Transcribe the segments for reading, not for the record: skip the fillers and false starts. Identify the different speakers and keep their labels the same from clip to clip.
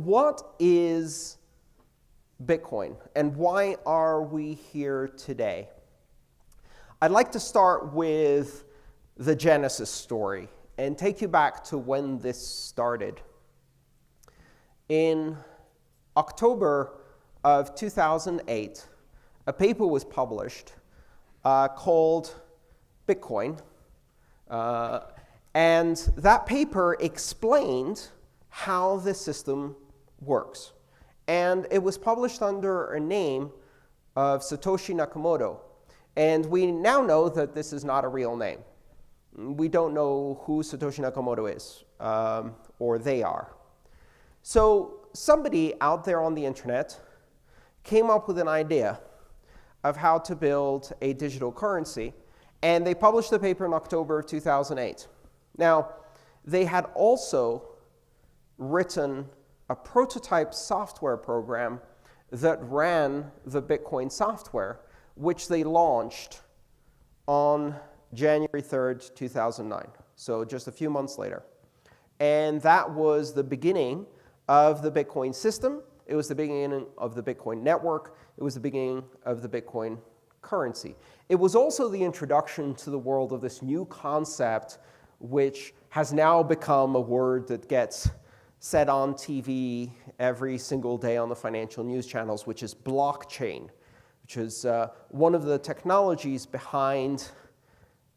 Speaker 1: what is Bitcoin, and why are we here today? I'd like to start with the genesis story and take you back to when this started. In October of 2008, a paper was published called Bitcoin, and that paper explained how the system works. And it was published under a name of Satoshi Nakamoto. And we now know that this is not a real name. We don't know who Satoshi Nakamoto is, or they are. So somebody out there on the internet came up with an idea of how to build a digital currency, and they published the paper in October of 2008. Now, they had also written a prototype software program that ran the Bitcoin software, which they launched on January 3rd, 2009, so just a few months later. And that was the beginning of the Bitcoin system. It was the beginning of the Bitcoin network. It was the beginning of the Bitcoin currency. It was also the introduction to the world of this new concept, which has now become a word that gets said on TV every single day on the financial news channels, which is blockchain, which is one of the technologies behind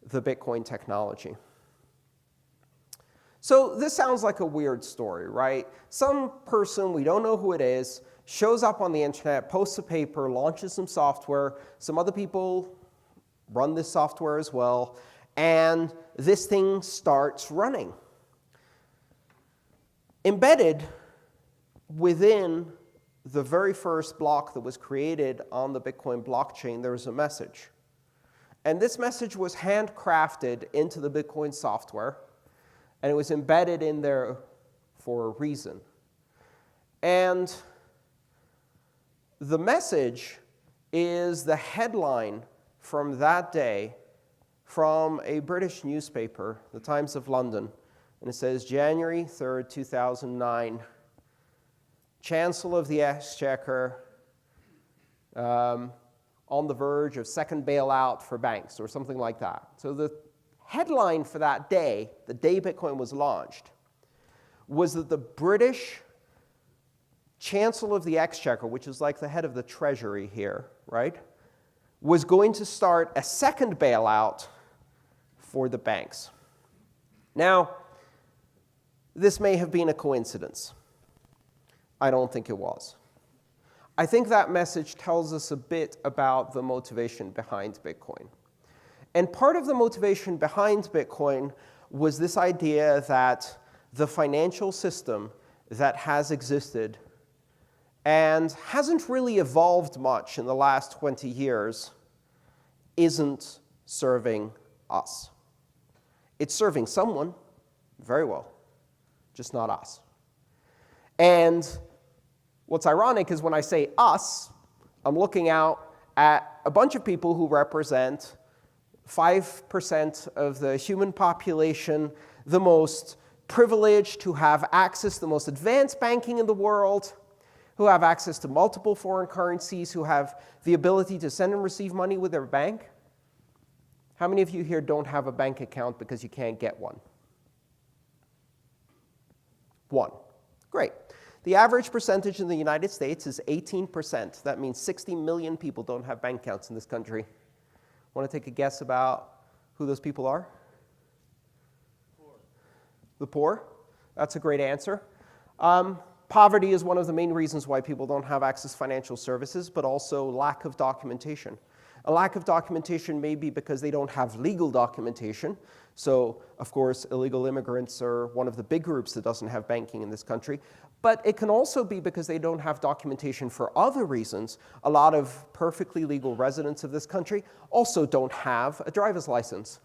Speaker 1: the Bitcoin technology. So this sounds like a weird story, right? Some person, we don't know who it is, shows up on the internet, posts a paper, launches some software. Some other people run this software as well, and this thing starts running. Embedded within the very first block that was created on the Bitcoin blockchain, there was a message. And this message was handcrafted into the Bitcoin software, and it was embedded in there for a reason. And the message is the headline from that day from a British newspaper, the Times of London. And it says, January 3rd, 2009, Chancellor of the Exchequer on the verge of second bailout for banks, or something like that. So the headline for that day, the day Bitcoin was launched, was that the British Chancellor of the Exchequer, which is like the head of the Treasury here, right, was going to start a second bailout for the banks. Now, this may have been a coincidence. I don't think it was. I think that message tells us a bit about the motivation behind Bitcoin. And part of the motivation behind Bitcoin was this idea that the financial system that has existed and hasn't really evolved much in the last 20 years isn't serving us. It's serving someone, very well, just not us. And what's ironic is when I say us, I'm looking out at a bunch of people who represent 5% of the human population, the most privileged, who have access to the most advanced banking in the world, who have access to multiple foreign currencies, who have the ability to send and receive money with their bank. How many of you here don't have a bank account because you can't get one? One. Great. The average percentage in the United States is 18%. That means 60 million people don't have bank accounts in this country. Want to take a guess about who those people are? Poor. The poor? That's a great answer. Poverty is one of the main reasons why people don't have access to financial services, but also lack of documentation. A lack of documentation may be because they don't have legal documentation. So, of course, illegal immigrants are one of the big groups that doesn't have banking in this country. But it can also be because they don't have documentation for other reasons. A lot of perfectly legal residents of this country also don't have a driver's license.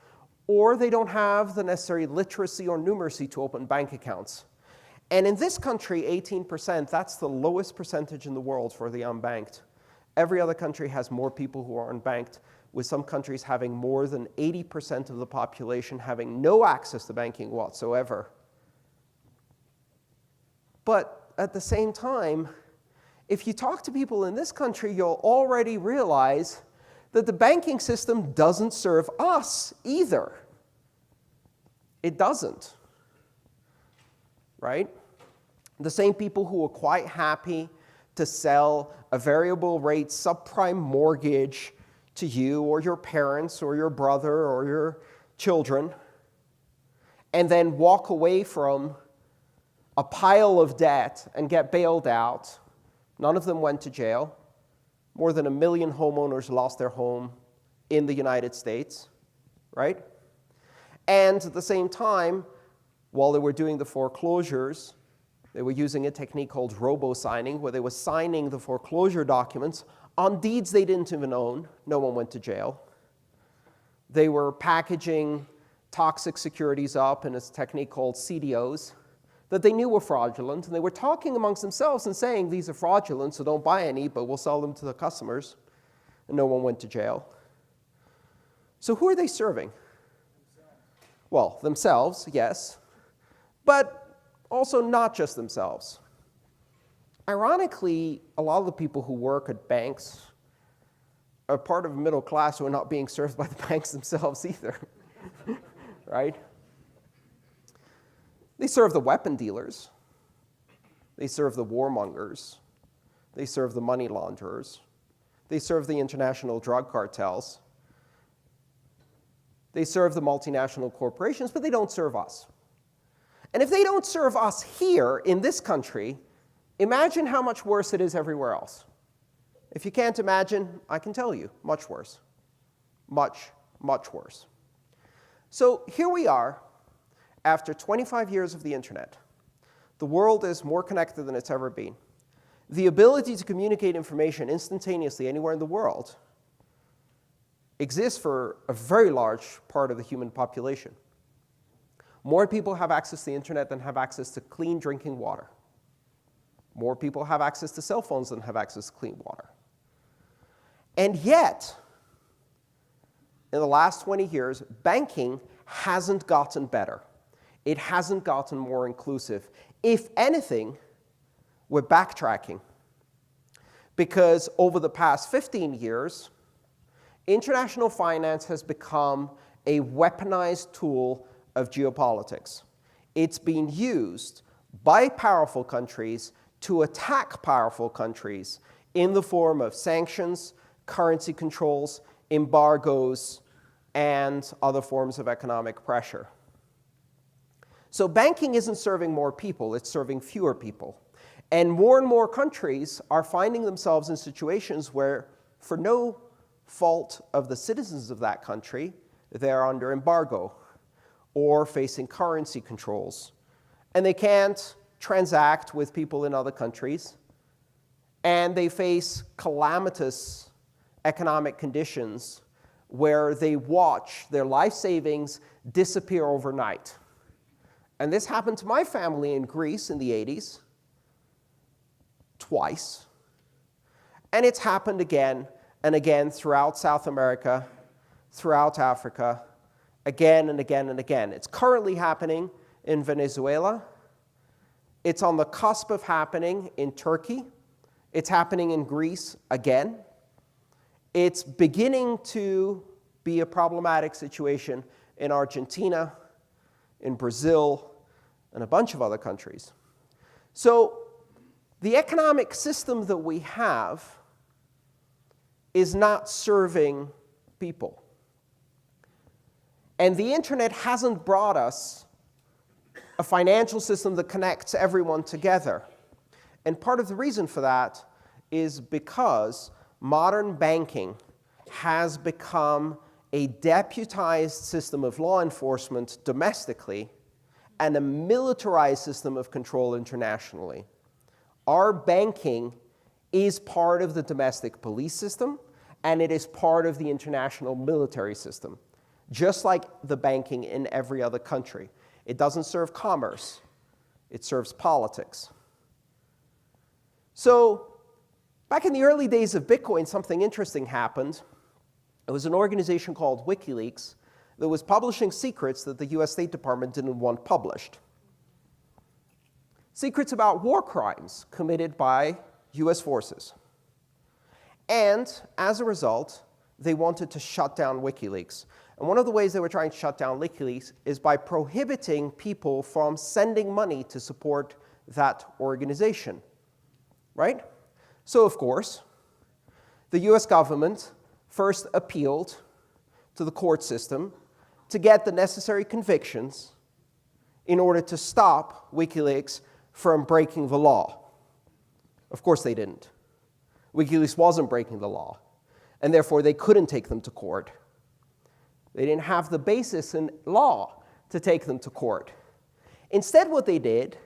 Speaker 1: Or they don't have the necessary literacy or numeracy to open bank accounts. And in this country, 18%, that's the lowest percentage in the world for the unbanked. Every other country has more people who are unbanked, with some countries having more than 80% of the population having no access to banking whatsoever. But at the same time, if you talk to people in this country, you'll already realize that the banking system doesn't serve us either. It doesn't, right? The same people who are quite happy to sell a variable rate subprime mortgage to you or your parents or your brother or your children, and then walk away from a pile of debt and get bailed out. None of them went to jail. More than 1 million homeowners lost their home in the United States, right? And at the same time, while they were doing the foreclosures, they were using a technique called robo-signing, where they were signing the foreclosure documents on deeds they didn't even own. No one went to jail. They were packaging toxic securities up in a technique called CDOs that they knew were fraudulent, and they were talking amongst themselves and saying, these are fraudulent, so don't buy any, but we'll sell them to the customers. And no one went to jail. So who are they serving? Well, themselves, yes, but also not just themselves. Ironically, a lot of the people who work at banks are part of a middle class who are not being served by the banks themselves either, right? They serve the weapon dealers. They serve the warmongers. They serve the money launderers. They serve the international drug cartels. They serve the multinational corporations, but they don't serve us. And if they don't serve us here in this country, imagine how much worse it is everywhere else. If you can't imagine, I can tell you, much worse. Much, much worse. So here we are, after 25 years of the internet. The world is more connected than it's ever been. The ability to communicate information instantaneously anywhere in the world exists for a very large part of the human population. More people have access to the internet than have access to clean drinking water. More people have access to cell phones than have access to clean water. And yet, in the last 20 years, banking hasn't gotten better. It hasn't gotten more inclusive. If anything, we're backtracking. Because over the past 15 years, international finance has become a weaponized tool of geopolitics. It's been used by powerful countries to attack powerful countries in the form of sanctions, currency controls, embargoes, and other forms of economic pressure. So banking isn't serving more people, it's serving fewer people. And more countries are finding themselves in situations where, for no fault of the citizens of that country, they're under embargo or facing currency controls. And they can't transact with people in other countries. And they face calamitous economic conditions where they watch their life savings disappear overnight. And this happened to my family in Greece in the 80s, twice. And it's happened again and again throughout South America, throughout Africa, again and again and again. It's currently happening in Venezuela. It's on the cusp of happening in Turkey. It's happening in Greece again. It's beginning to be a problematic situation in Argentina, in Brazil, and a bunch of other countries. So the economic system that we have is not serving people. And the internet hasn't brought us a financial system that connects everyone together. And part of the reason for that is because modern banking has become a deputized system of law enforcement domestically and a militarized system of control internationally. Our banking is part of the domestic police system, and it is part of the international military system, just like the banking in every other country. It doesn't serve commerce. It serves politics. So back in the early days of Bitcoin, something interesting happened. It was an organization called WikiLeaks that was publishing secrets that the US State Department didn't want published. secrets about war crimes committed by US forces. And as a result, they wanted to shut down WikiLeaks. And one of the ways they were trying to shut down WikiLeaks is by prohibiting people from sending money to support that organization, right? So, of course, the US government first appealed to the court system to get the necessary convictions in order to stop WikiLeaks from breaking the law. Of course they didn't. WikiLeaks wasn't breaking the law, and therefore they couldn't take them to court. They didn't have the basis in law to take them to court. Instead, what they did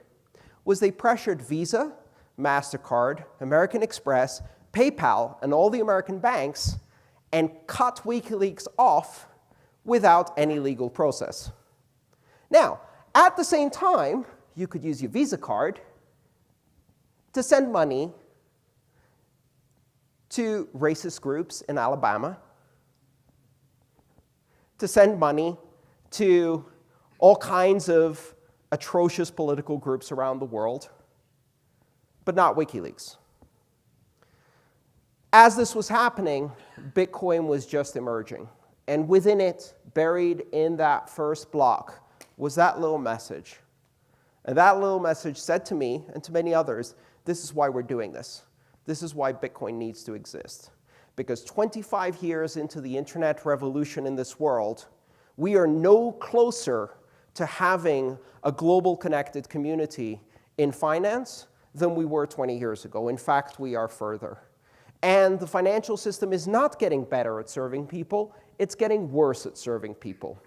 Speaker 1: was they pressured Visa, MasterCard, American Express, PayPal, and all the American banks and cut WikiLeaks off without any legal process. Now, at the same time, you could use your Visa card to send money to racist groups in Alabama, to send money to all kinds of atrocious political groups around the world, but not WikiLeaks. As this was happening, Bitcoin was just emerging. And within it, buried in that first block, was that little message. And that little message said to me and to many others, this is why we're doing this. This is why Bitcoin needs to exist. Because 25 years into the internet revolution in this world, we are no closer to having a global connected community in finance than we were 20 years ago. In fact, we are further. And the financial system is not getting better at serving people, it's getting worse at serving people.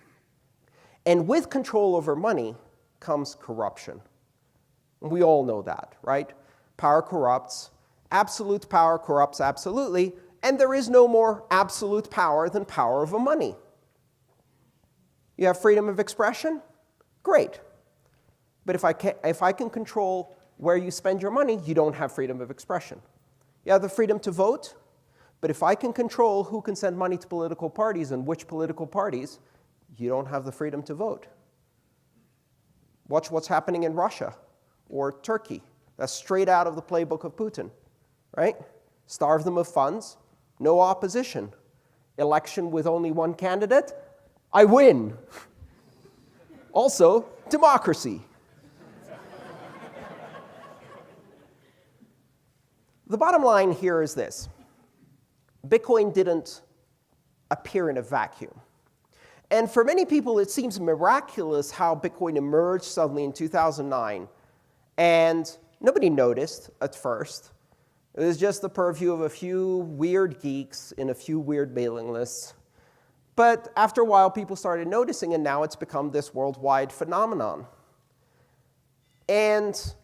Speaker 1: And with control over money comes corruption. And we all know that, right? Power corrupts. Absolute power corrupts absolutely, and there is no more absolute power than power over money. You have freedom of expression? Great. But if I can control where you spend your money, you don't have freedom of expression. You have the freedom to vote, but if I can control who can send money to political parties and which political parties, you don't have the freedom to vote. Watch what's happening in Russia or Turkey. That's straight out of the playbook of Putin, right? Starve them of funds, no opposition. Election with only one candidate, I win. Also, democracy. The bottom line here is this. Bitcoin didn't appear in a vacuum. And for many people, it seems miraculous how Bitcoin emerged suddenly in 2009. And nobody noticed at first. It was just the purview of a few weird geeks in a few weird mailing lists. But after a while, people started noticing, and now it's become this worldwide phenomenon. And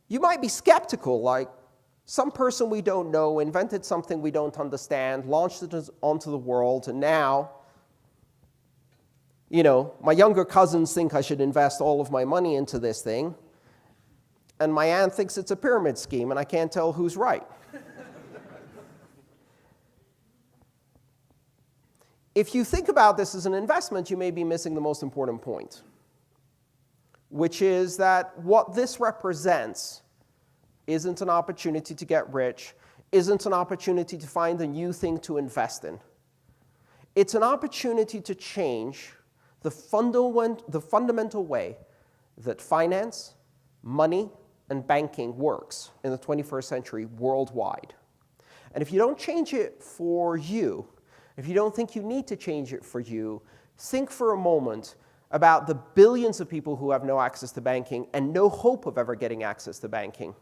Speaker 1: you might be skeptical, like, some person we don't know invented something we don't understand, launched it onto the world, and now, my younger cousins think I should invest all of my money into this thing, and my aunt thinks it's a pyramid scheme, and I can't tell who's right. If you think about this as an investment, you may be missing the most important point, which is that what this represents isn't an opportunity to get rich, isn't an opportunity to find a new thing to invest in. It's an opportunity to change the fundamental way that finance, money, and banking works in the 21st century worldwide. And if you don't change it for you, if you don't think you need to change it for you, think for a moment about the billions of people who have no access to banking and no hope of ever getting access to banking.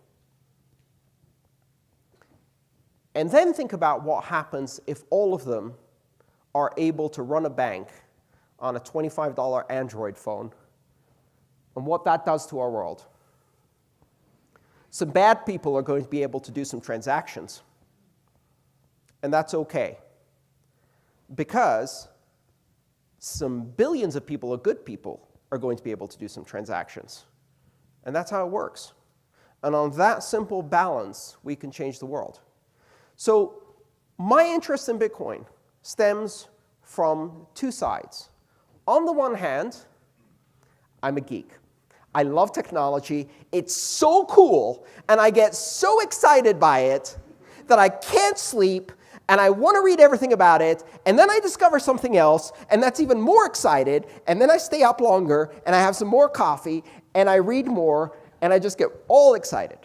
Speaker 1: And then think about what happens if all of them are able to run a bank on a $25 Android phone, and what that does to our world. Some bad people are going to be able to do some transactions, and that's okay, because some billions of people, or good people, are going to be able to do some transactions. And that's how it works. And on that simple balance, we can change the world. So my interest in Bitcoin stems from two sides. On the one hand, I'm a geek. I love technology. It's so cool, and I get so excited by it that I can't sleep, and I want to read everything about it, and then I discover something else, and that's even more excited, and then I stay up longer, and I have some more coffee, and I read more, and I just get all excited.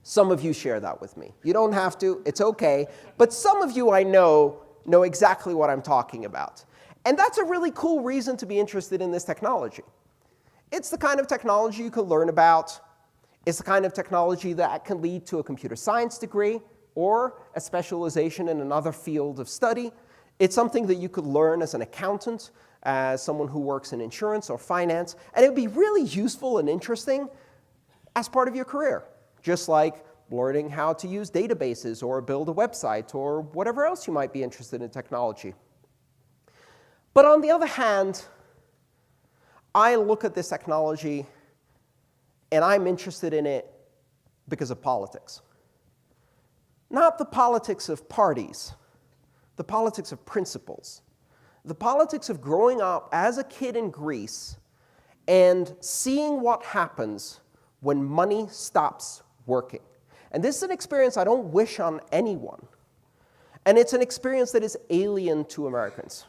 Speaker 1: Some of you share that with me. You don't have to. It's okay. But some of you I know exactly what I'm talking about. And that's a really cool reason to be interested in this technology. It's the kind of technology you can learn about. It's the kind of technology that can lead to a computer science degree or a specialization in another field of study. It's something that you could learn as an accountant, as someone who works in insurance or finance, and it would be really useful and interesting as part of your career, just like learning how to use databases or build a website or whatever else you might be interested in technology. But on the other hand, I look at this technology and I'm interested in it because of politics. Not the politics of parties, the politics of principles. The politics of growing up as a kid in Greece and seeing what happens when money stops working. And this is an experience I don't wish on anyone. And it's an experience that is alien to Americans,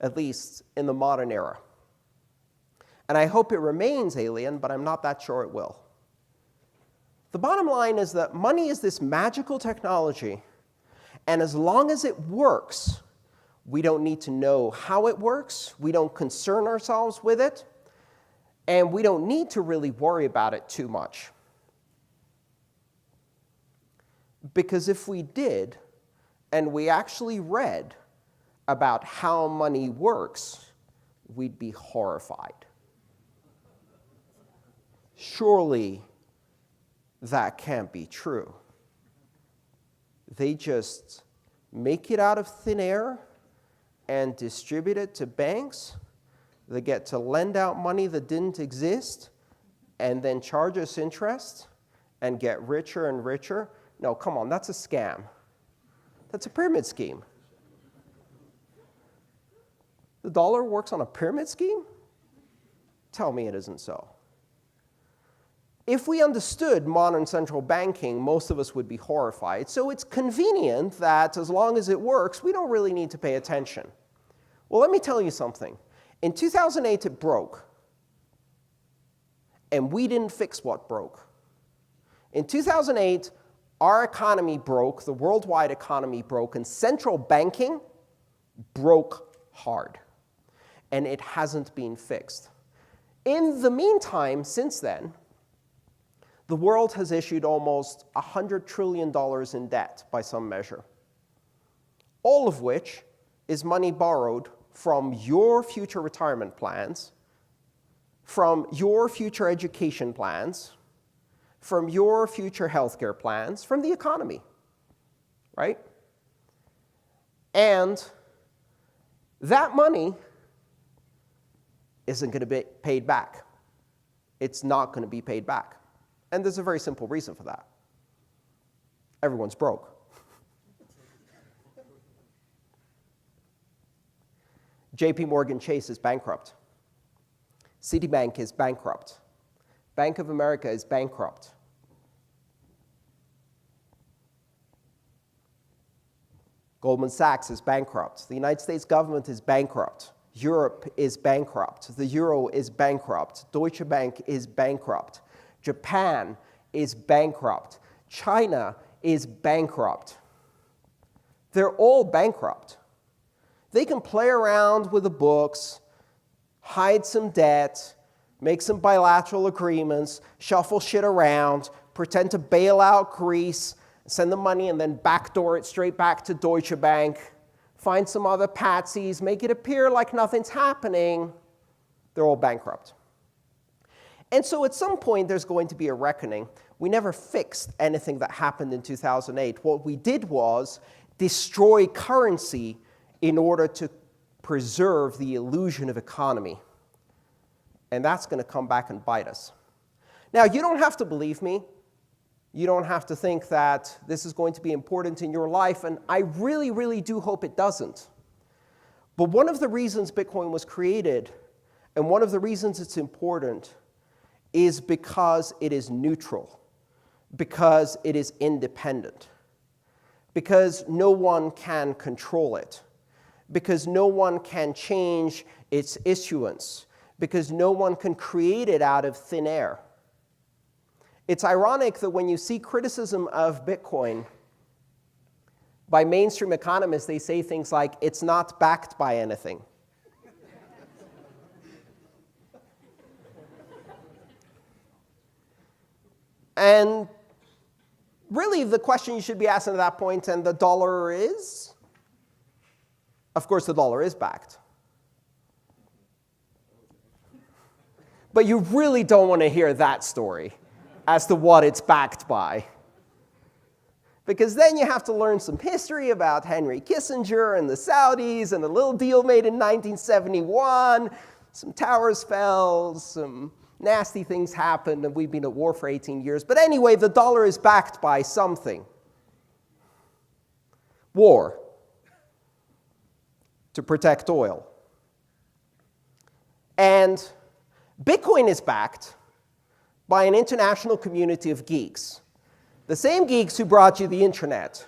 Speaker 1: at least in the modern era. And I hope it remains alien, but I'm not that sure it will. The bottom line is that money is this magical technology, and as long as it works, we don't need to know how it works, we don't concern ourselves with it, and we don't need to really worry about it too much. Because if we did, and we actually read about how money works, we'd be horrified. Surely that can't be true. They just make it out of thin air and distribute it to banks. They get to lend out money that didn't exist and then charge us interest and get richer and richer. No, come on, that's a scam. That's a pyramid scheme. The dollar works on a pyramid scheme? Tell me it isn't so. If we understood modern central banking, most of us would be horrified. So it's convenient that as long as it works, we don't really need to pay attention. Well, let me tell you something. In 2008, it broke. And we didn't fix what broke. In 2008, our economy broke, the worldwide economy broke, and central banking broke hard. And it hasn't been fixed. In the meantime, since then, the world has issued almost $100 trillion in debt by some measure, all of which is money borrowed from your future retirement plans, from your future education plans, from your future healthcare plans, from the economy, right? And that money isn't going to be paid back. It's not going to be paid back. And there's a very simple reason for that. Everyone's broke. JP Morgan Chase is bankrupt. Citibank is bankrupt. Bank of America is bankrupt. Goldman Sachs is bankrupt. The United States government is bankrupt. Europe is bankrupt. The euro is bankrupt. Deutsche Bank is bankrupt. Japan is bankrupt. China is bankrupt. They're all bankrupt. They can play around with the books, hide some debt, make some bilateral agreements, shuffle shit around, pretend to bail out Greece, send the money and then backdoor it straight back to Deutsche Bank, find some other patsies, make it appear like nothing's happening. They're all bankrupt. And so at some point, there's going to be a reckoning. We never fixed anything that happened in 2008. What we did was destroy currency in order to preserve the illusion of economy. And that's going to come back and bite us. Now, you don't have to believe me. You don't have to think that this is going to be important in your life, and I really, really do hope it doesn't. But one of the reasons Bitcoin was created, and one of the reasons it's important, is because it is neutral, because it is independent, because no one can control it, because no one can change its issuance, because no one can create it out of thin air. It's ironic that when you see criticism of Bitcoin by mainstream economists, they say things like, it's not backed by anything. And really, the question you should be asking at that point, and the dollar is? Of course, the dollar is backed. But you really don't want to hear that story as to what it's backed by. Because then you have to learn some history about Henry Kissinger and the Saudis and a little deal made in 1971. Some towers fell, some nasty things happened, and we've been at war for 18 years. But anyway, the dollar is backed by something. War. To protect oil. And Bitcoin is backed by an international community of geeks. The same geeks who brought you the internet.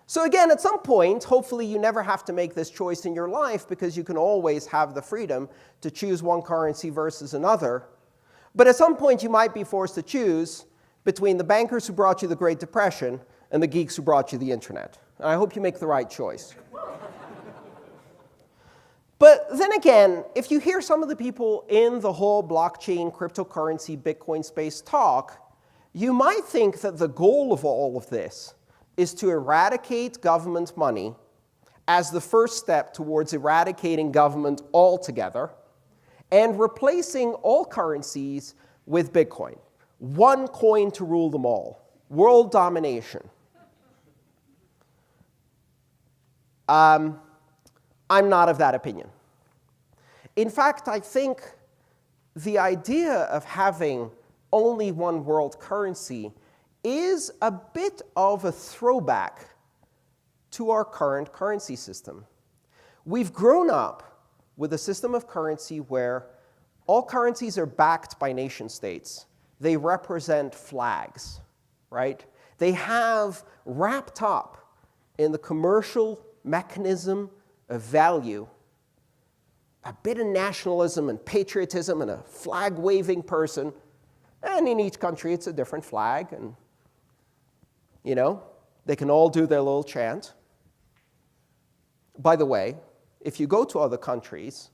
Speaker 1: So again, at some point, hopefully you never have to make this choice in your life because you can always have the freedom to choose one currency versus another. But at some point, you might be forced to choose between the bankers who brought you the Great Depression and the geeks who brought you the internet. And I hope you make the right choice. But then again, if you hear some of the people in the whole blockchain, cryptocurrency, Bitcoin space talk, you might think that the goal of all of this is to eradicate government money as the first step towards eradicating government altogether and replacing all currencies with Bitcoin. One coin to rule them all. World domination. I'm not of that opinion. In fact, I think the idea of having only one world currency is a bit of a throwback to our current currency system. We've grown up with a system of currency where all currencies are backed by nation states. They represent flags, right? They have wrapped up in the commercial mechanism of value a bit of nationalism and patriotism and a flag-waving person. And in each country, it's a different flag. And, you know, they can all do their little chant. By the way, if you go to other countries,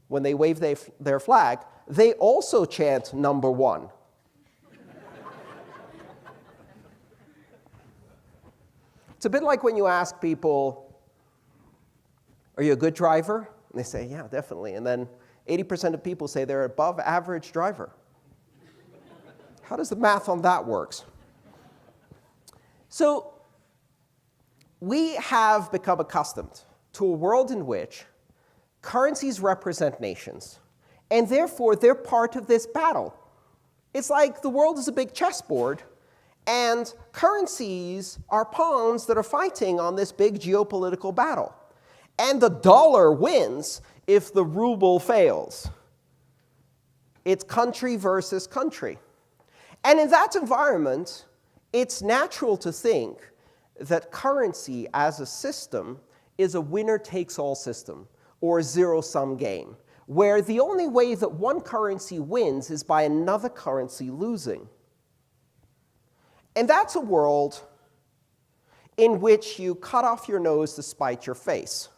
Speaker 1: when they wave their flag, they also chant #1. It's a bit like when you ask people, are you a good driver? And they say, yeah, definitely. And then 80% of people say they're above average driver. How does the math on that work? So we have become accustomed to a world in which currencies represent nations, and therefore they're part of this battle. It's like the world is a big chessboard, and currencies are pawns that are fighting on this big geopolitical battle. And the dollar wins if the ruble fails. It's country versus country. And in that environment, it's natural to think that currency as a system is a winner-takes-all system, or a zero-sum game, where the only way that one currency wins is by another currency losing. And that's a world in which you cut off your nose to spite your face,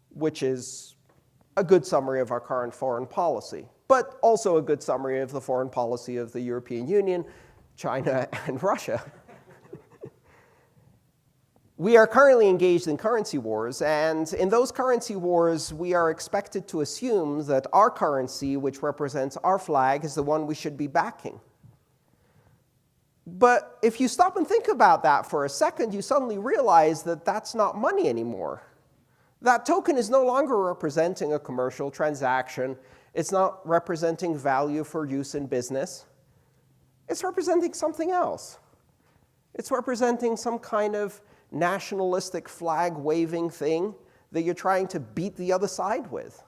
Speaker 1: which is a good summary of our current foreign policy, but also a good summary of the foreign policy of the European Union, China, and Russia. We are currently engaged in currency wars, and in those currency wars, we are expected to assume that our currency, which represents our flag, is the one we should be backing. But if you stop and think about that for a second, you suddenly realize that that's not money anymore. That token is no longer representing a commercial transaction. It's not representing value for use in business. It's representing something else. It's representing some kind of nationalistic flag-waving thing that you're trying to beat the other side with.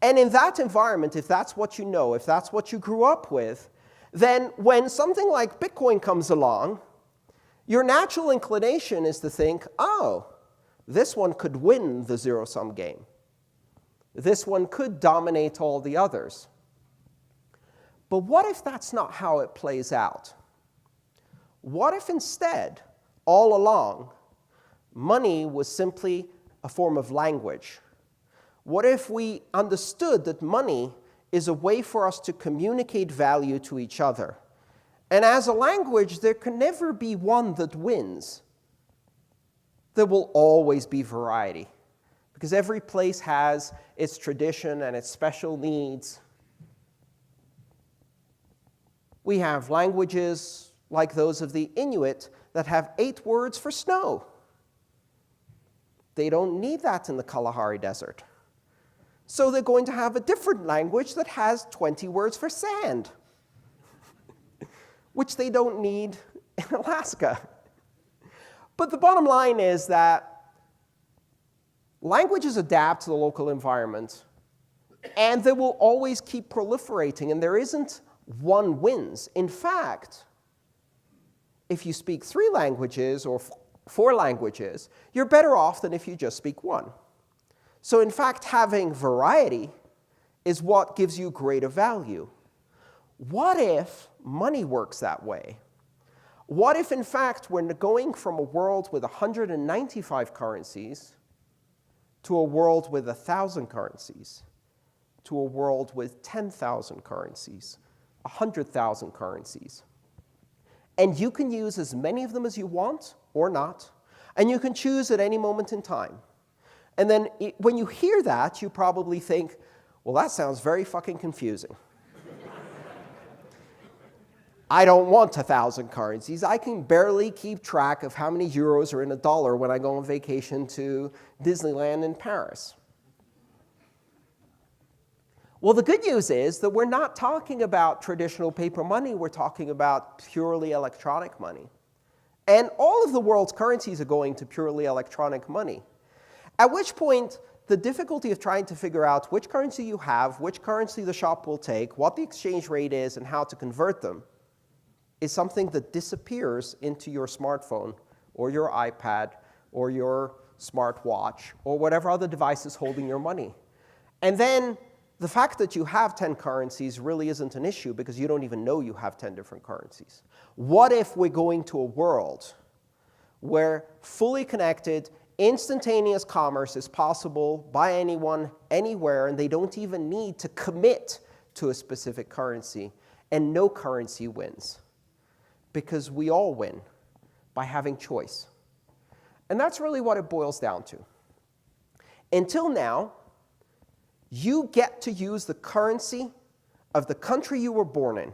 Speaker 1: And in that environment, if that's what you know, if that's what you grew up with, then when something like Bitcoin comes along, your natural inclination is to think, oh, this one could win the zero-sum game. This one could dominate all the others. But what if that's not how it plays out? What if instead, all along, money was simply a form of language? What if we understood that money is a way for us to communicate value to each other? And as a language, there can never be one that wins. There will always be variety, because every place has its tradition and its special needs. We have languages like those of the Inuit that have 8 words for snow. They don't need that in the Kalahari Desert. So they're going to have a different language that has 20 words for sand, which they don't need in Alaska. But the bottom line is that languages adapt to the local environment, and they will always keep proliferating, and there isn't one wins. In fact, if you speak 3 languages or 4 languages, you're better off than if you just speak 1. So in fact, having variety is what gives you greater value. What if money works that way? What if, in fact, we're going from a world with 195 currencies to a world with 1,000 currencies, to a world with 10,000 currencies, 100,000 currencies? And you can use as many of them as you want or not, and you can choose at any moment in time. And then when you hear that, you probably think, well, that sounds very fucking confusing. I don't want 1,000 currencies. I can barely keep track of how many euros are in a dollar when I go on vacation to Disneyland in Paris. Well, the good news is that we're not talking about traditional paper money. We're talking about purely electronic money. And all of the world's currencies are going to purely electronic money. At which point, the difficulty of trying to figure out which currency you have, which currency the shop will take, what the exchange rate is, and how to convert them is something that disappears into your smartphone or your iPad or your smartwatch or whatever other device is holding your money. And then the fact that you have 10 currencies really isn't an issue because you don't even know you have 10 different currencies. What if we're going to a world where fully connected, instantaneous commerce is possible by anyone, anywhere, and they don't even need to commit to a specific currency, and no currency wins? Because we all win by having choice. And that's really what it boils down to. Until now, you get to use the currency of the country you were born in,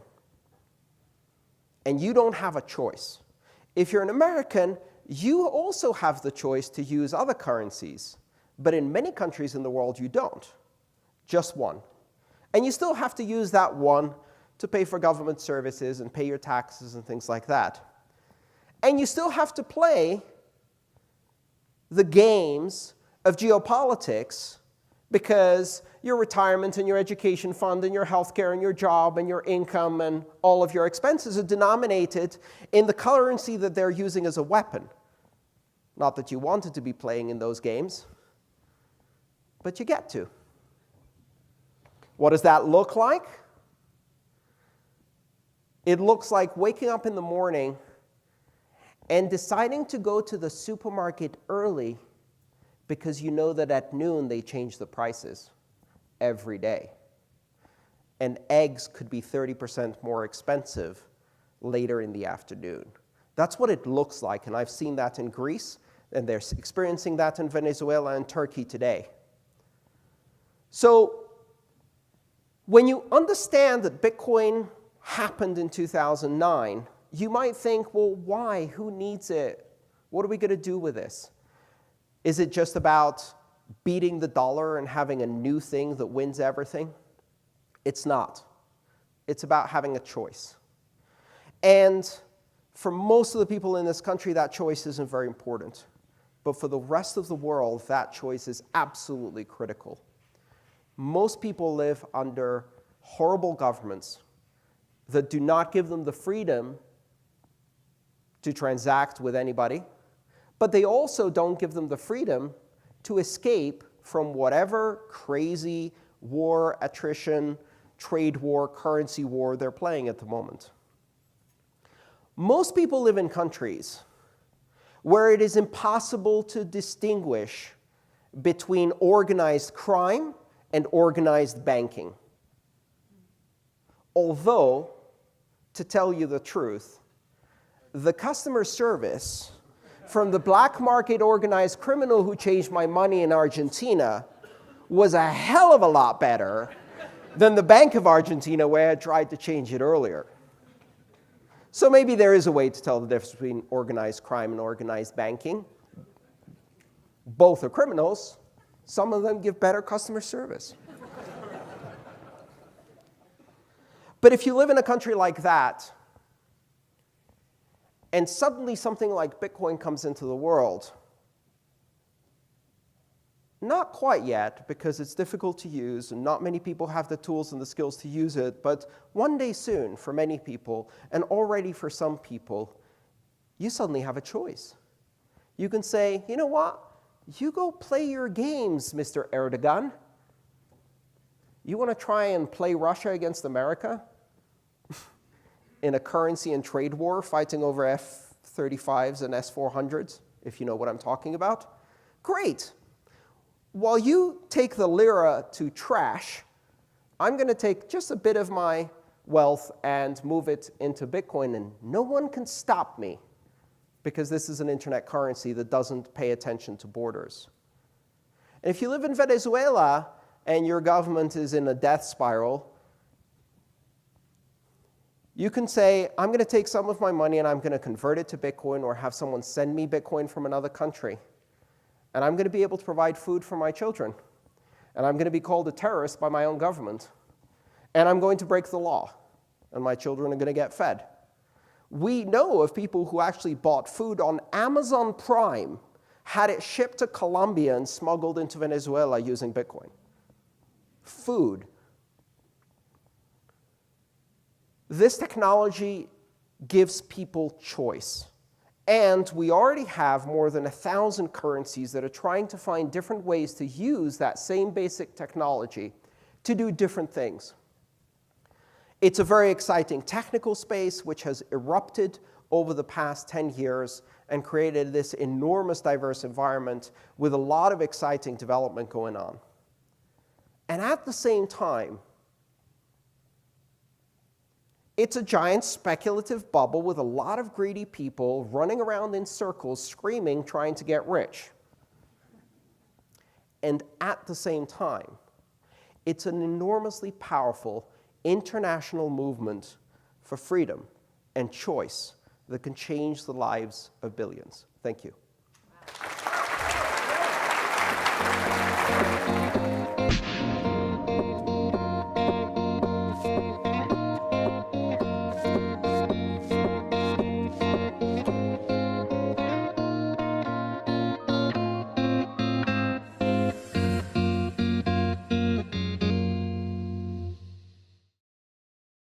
Speaker 1: and you don't have a choice. If you're an American, you also have the choice to use other currencies, but in many countries in the world, you don't. Just one. And you still have to use that one to pay for government services and pay your taxes and things like that. And you still have to play the games of geopolitics because your retirement and your education fund and your healthcare and your job and your income and all of your expenses are denominated in the currency that they're using as a weapon. Not that you wanted to be playing in those games, but you get to. What does that look like? It looks like waking up in the morning and deciding to go to the supermarket early because you know that at noon they change the prices every day. And eggs could be 30% more expensive later in the afternoon. That's what it looks like, and I've seen that in Greece, and they're experiencing that in Venezuela and Turkey today. So when you understand that Bitcoin happened in 2009, you might think, well, why? Who needs it? What are we going to do with this? Is it just about beating the dollar and having a new thing that wins everything? It's not. It's about having a choice. And For most of the people in this country, that choice isn't very important. But for the rest of the world, that choice is absolutely critical. Most people live under horrible governments that do not give them the freedom to transact with anybody, but they also don't give them the freedom to escape from whatever crazy war, attrition, trade war, currency war they're playing at the moment. Most people live in countries where it is impossible to distinguish between organized crime and organized banking. Although, to tell you the truth, the customer service from the black market organized criminal who changed my money in Argentina was a hell of a lot better than the Bank of Argentina where I tried to change it earlier. So maybe there is a way to tell the difference between organized crime and organized banking. Both are criminals. Some of them give better customer service. But if you live in a country like that, and suddenly something like Bitcoin comes into the world, not quite yet, because it's difficult to use, and not many people have the tools and the skills to use it, but one day soon, for many people, and already for some people, you suddenly have a choice. You can say, you know what? You go play your games, Mr. Erdogan. You want to try and play Russia against America in a currency and trade war, fighting over F-35s and S-400s, if you know what I'm talking about? Great. While you take the lira to trash, I'm going to take just a bit of my wealth and move it into Bitcoin, and no one can stop me because this is an internet currency that doesn't pay attention to borders. And if you live in Venezuela and your government is in a death spiral, you can say, I'm going to take some of my money and I'm going to convert it to Bitcoin or have someone send me Bitcoin from another country. And I'm going to be able to provide food for my children. And I'm going to be called a terrorist by my own government. And I'm going to break the law. And my children are going to get fed. We know of people who actually bought food on Amazon Prime, had it shipped to Colombia and smuggled into Venezuela using Bitcoin. Food. This technology gives people choice. And we already have more than 1,000 currencies that are trying to find different ways to use that same basic technology to do different things. It's a very exciting technical space which has erupted over the past 10 years and created this enormous diverse environment with a lot of exciting development going on. And at the same time, it's a giant speculative bubble with a lot of greedy people running around in circles, screaming, trying to get rich. And at the same time, it's an enormously powerful international movement for freedom and choice that can change the lives of billions. Thank you.